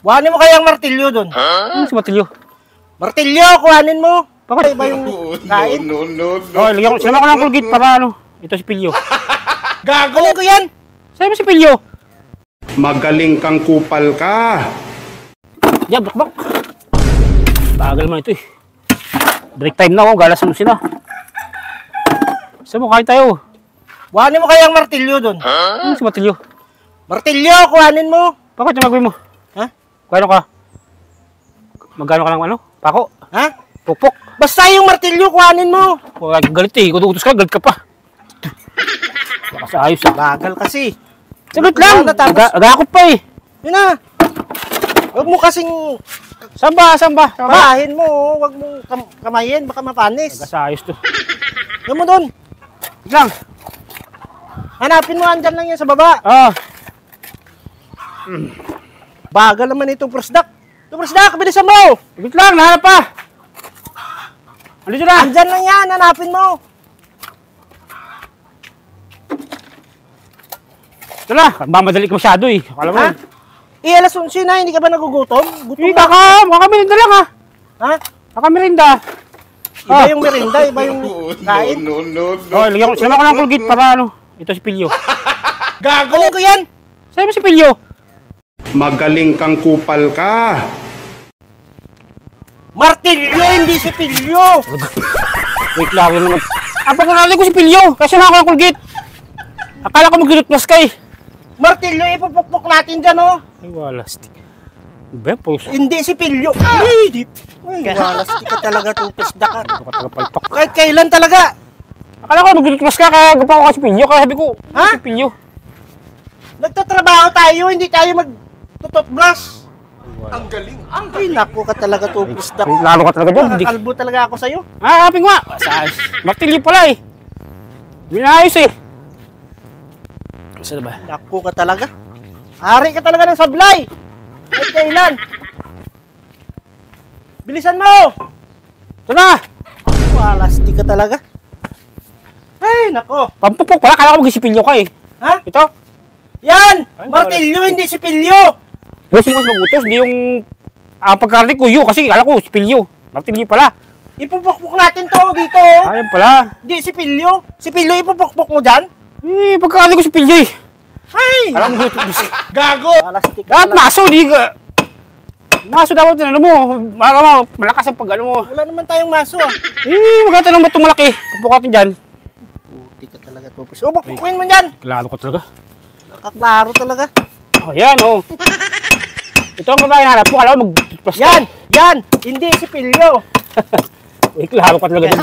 Kuhanin mo kaya ang martilyo doon. Ano si martilyo? Martilyo, kuhanin mo. Bakit? Iba yung kain. No. Oh, sinama ko ng Colgate para ano. Ito si Pilyo. Gago ko yan. Saan mo si Pilyo? Magaling kang kupal ka. Yeah, bakbak. Bagal man ito eh. Break time na ako, galas mo sila. Saan mo, kain tayo. Kuhanin mo kaya ang martilyo doon. Ano si martilyo? Martilyo, kuhanin mo. Bakit yung gagawin mo? Ha? Kano ka? Magkano ka ng ano? Pako? Ha? Pukpok? Basta yung martilyo, kuhanin mo. Huwag galit eh. Kung utos ka, galit ka pa. Baka sa ayos eh. Bagal kasi. Sagot lang! Agakot pa eh. Yun na. Huwag mo kasing Samba. bahin mo. Huwag mong kamayin, baka mapanis. Baka sa ayos to. Huwag mo doon. Wait lang. Hanapin mo, andyan lang yan sa baba. Ah. Bagal naman itong prosdak. Itong prosdak, bilisan mo. Wait lang, nahanap pa. Andito na. Andyan lang yan, hanapin mo. Ito na. Mamadali ka masyado eh. Akala mo. Ha? Alas 11 na, hindi ka ba nagugutom? Gutom Hindi, ka. kakamirinda lang ha. Ha? Kakamirinda. Iba yung merinda, iba yung kain. No. Oh, sinama ko ng Colgate para ano. Ito si Pilyo. Gago ko yan. Saan mo si Pilyo? Magaling kang kupal ka. Martilyo, hindi si Pilyo. Wait lang, yun naman. Pagkakali ko si Pilyo. Kasi sinama ko ng Colgate. Akala ko mag-retmas ka eh. Martilyo, ipupukpok natin dyan, oh. Ay, walastik. Iba yan, puso. Hindi si Pilyo. Ay, di. Ay, walastik ka talaga, tupisda ka. Ito ka taga palpak. Kahit kailan talaga. Akala ko mag-retmas ka, kaya gapa ko kasi Pilyo. Kaya sabi ko, Ha? si Pilyo. Nagtatrabaho tayo, hindi tayo mag-toothbrush. Ang galing. Ay, naku ka talaga, tupisda. Lalo ka talaga dyan. Nakakalbo talaga ako sa'yo. Ah, hapin ko nga. Martilyo pala eh. Hindi na ayos eh. Saan ba? Naku ka talaga. Hari ka talaga ng sablay. Kahit kailan. Bilisan mo. Ito na. Walastik ka talaga. Ay, nako. Pampupok pala. Kala ko mag-isipilyo ka eh. Ha? Ito. Yan! Ay, Martilyo, hindi si Pilyo! Gusto mo mas magutos. Di yung pagkarating ko yun. Kasi kala ko si Pilyo. Martilyo pala. Ipupukpok natin to dito. Oh. Ayun pala. Hindi si Pilyo. Si Pilyo ipupukpok mo dyan? Eh, pagkarating ko si Pilyo eh. Ay! Alam mo gusto. Gago! Walastik ka Dapat talaga. maso. Di ka. Maso dapat ano mo. Malakas ang pag ano mo. Wala naman tayong maso ah. Eh, magkatalang ba't itong malaki? Pupukatin dyan. Puti ka talaga, Tupis. O, pukpukin mo dyan. Klaro ka talaga. Nakaklaro talaga. Oh, yan oh. Ito ang babae hanap mo. Kala ko mag-plus Yan! Yan! Hindi si Pilyo. Eh, klaro ka talaga dyan.